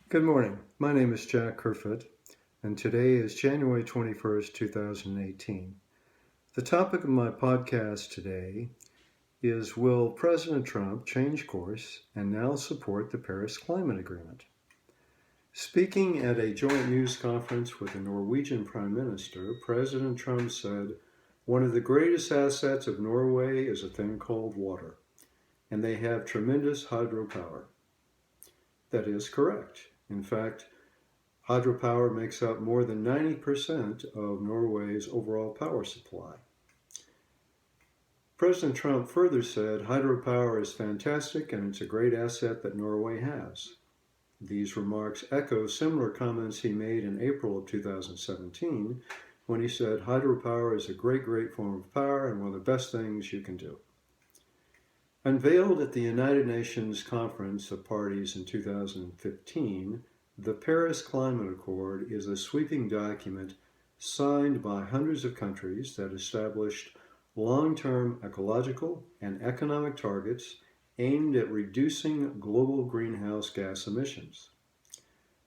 Good morning. My name is Jack Kerfoot, and today is January 21st, 2018. The topic of my podcast today is: Will President Trump change course and now support the Paris Climate Agreement? Speaking at a joint news conference with the Norwegian Prime Minister, President Trump said, "One of the greatest assets of Norway is a thing called water, and they have tremendous hydropower." That is correct. In fact, hydropower makes up more than 90% of Norway's overall power supply. President Trump further said hydropower is fantastic and it's a great asset that Norway has. These remarks echo similar comments he made in April of 2017 when he said hydropower is a great form of power and one of the best things you can do. Unveiled at the United Nations Conference of Parties in 2015, the Paris Climate Accord is a sweeping document signed by hundreds of countries that established long-term ecological and economic targets aimed at reducing global greenhouse gas emissions.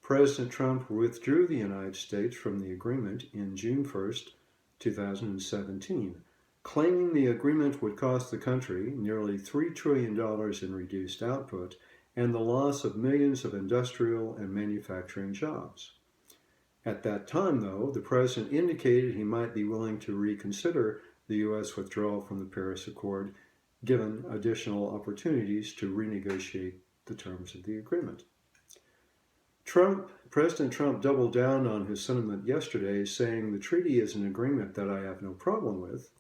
President Trump withdrew the United States from the agreement in June 1st, 2017, claiming the agreement would cost the country nearly $3 trillion in reduced output and the loss of millions of industrial and manufacturing jobs. At that time, though, the president indicated he might be willing to reconsider the U.S. withdrawal from the Paris Accord, given additional opportunities to renegotiate the terms of the agreement. President Trump doubled down on his sentiment yesterday, saying the treaty is an agreement that I have no problem with,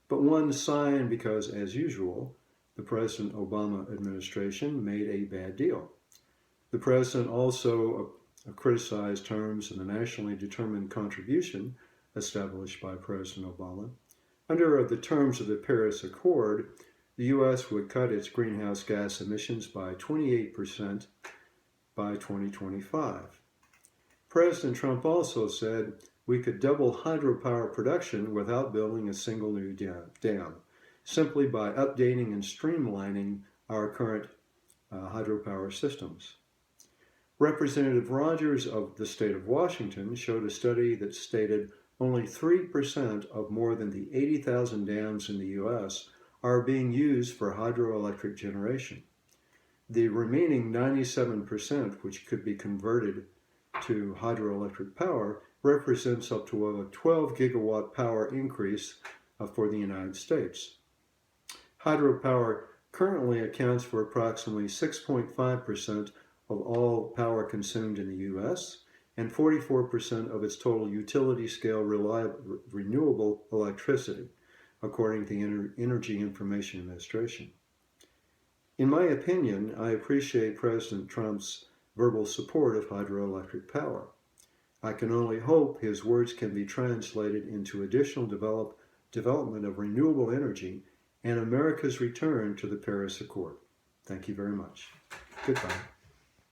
but one signed because, as usual, the President Obama administration made a bad deal. The president also criticized terms in the nationally determined contribution established by President Obama. Under the terms of the Paris Accord, the U.S. would cut its greenhouse gas emissions by 28% by 2025. President Trump also said we could double hydropower production without building a single new dam, simply by updating and streamlining our current hydropower systems. Representative Rogers of the state of Washington showed a study that stated only 3% of more than the 80,000 dams in the U.S. are being used for hydroelectric generation. The remaining 97%, which could be converted to hydroelectric power, represents up to a 12 gigawatt power increase for the United States. Hydropower currently accounts for approximately 6.5% of all power consumed in the U.S. and 44% of its total utility-scale renewable electricity, according to the Energy Information Administration. In my opinion, I appreciate President Trump's verbal support of hydroelectric power. I can only hope his words can be translated into additional development of renewable energy and America's return to the Paris Accord. Thank you very much. Goodbye.